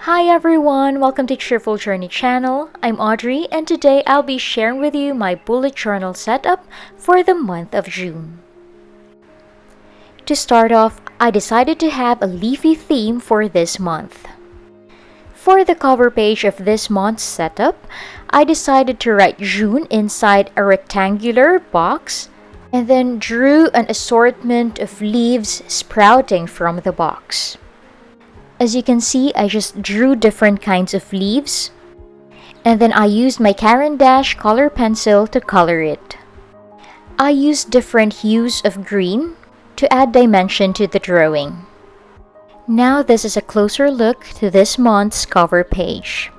Hi everyone, welcome to Cheerful Journey channel. I'm Audrey and today I'll be sharing with you my bullet journal setup for the month of June. To start off, I decided to have a leafy theme for this month. For the cover page of this month's setup, I decided to write June inside a rectangular box and then drew an assortment of leaves sprouting from the box. As you can see, I just drew different kinds of leaves and then I used my Caran d'Ache color pencil to color it. I used different hues of green to add dimension to the drawing. Now this is a closer look to this month's cover page.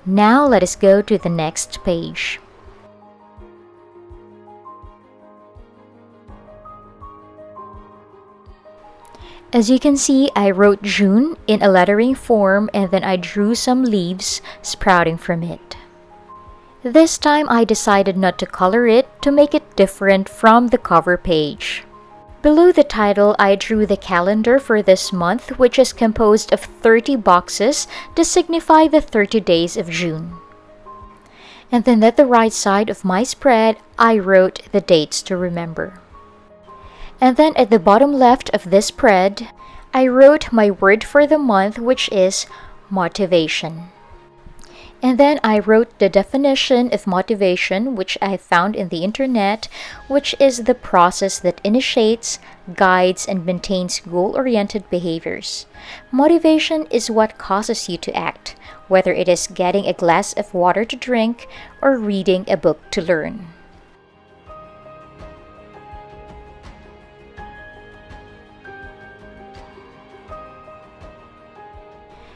Now let us go to the next page. As you can see, I wrote June in a lettering form and then I drew some leaves sprouting from it. This time I decided not to color it to make it different from the cover page. Below the title, I drew the calendar for this month, which is composed of 30 boxes to signify the 30 days of June. And then at the right side of my spread, I wrote the dates to remember. And then at the bottom left of this spread, I wrote my word for the month, which is motivation. And then I wrote the definition of motivation, which I found in the internet, which is the process that initiates, guides, and maintains goal-oriented behaviors. Motivation is what causes you to act, whether it is getting a glass of water to drink or reading a book to learn.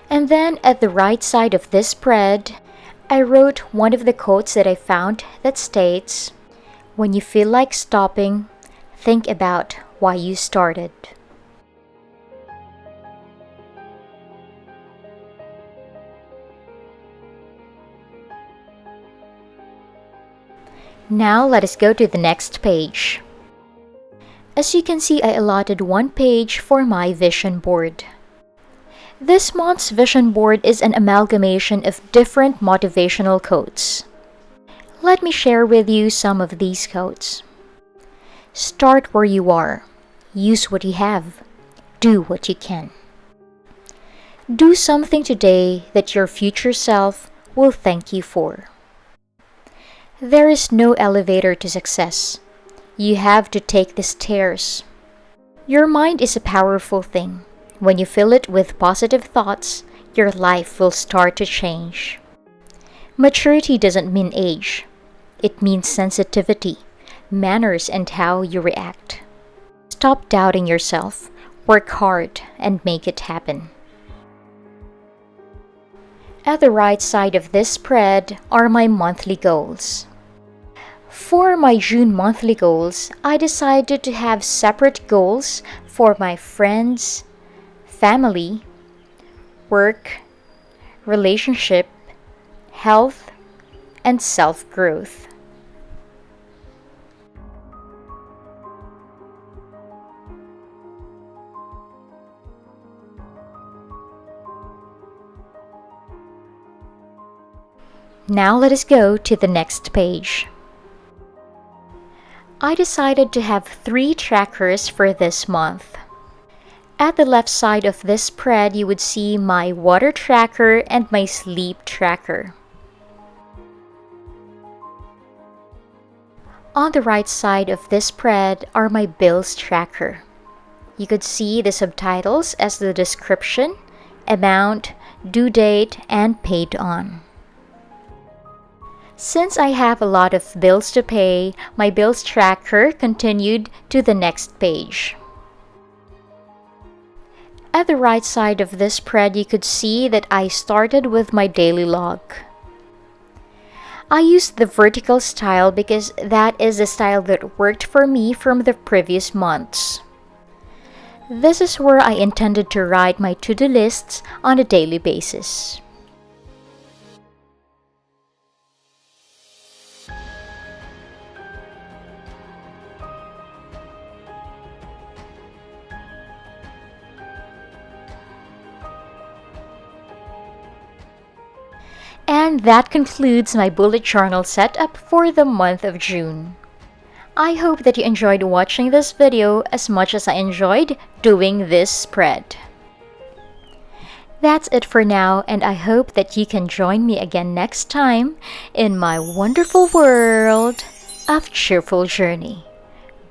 And then at the right side of this spread, I wrote one of the quotes that I found that states, "When you feel like stopping, think about why you started." Now let us go to the next page. As you can see, I allotted one page for my vision board. This month's vision board is an amalgamation of different motivational quotes. Let me share with you some of these quotes. Start where you are. Use what you have. Do what you can. Do something today that your future self will thank you for. There is no elevator to success. You have to take the stairs. Your mind is a powerful thing. When you fill it with positive thoughts, your life will start to change. Maturity doesn't mean age. It means sensitivity, manners, and how you react. Stop doubting yourself, work hard, and make it happen. At the right side of this spread are my monthly goals. For my June monthly goals, I decided to have separate goals for my friends, family, work, relationship, health, and self-growth. Now let us go to the next page. I decided to have 3 trackers for this month. At the left side of this spread, you would see my water tracker and my sleep tracker. On the right side of this spread are my bills tracker. You could see the subtitles as the description, amount, due date, and paid on. Since I have a lot of bills to pay, my bills tracker continued to the next page. At the right side of this spread, you could see that I started with my daily log. I used the vertical style because that is the style that worked for me from the previous months. This is where I intended to write my to-do lists on a daily basis. And that concludes my bullet journal setup for the month of June. I hope that you enjoyed watching this video as much as I enjoyed doing this spread. That's it for now, and I hope that you can join me again next time in my wonderful world of cheerful journey.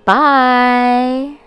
Bye!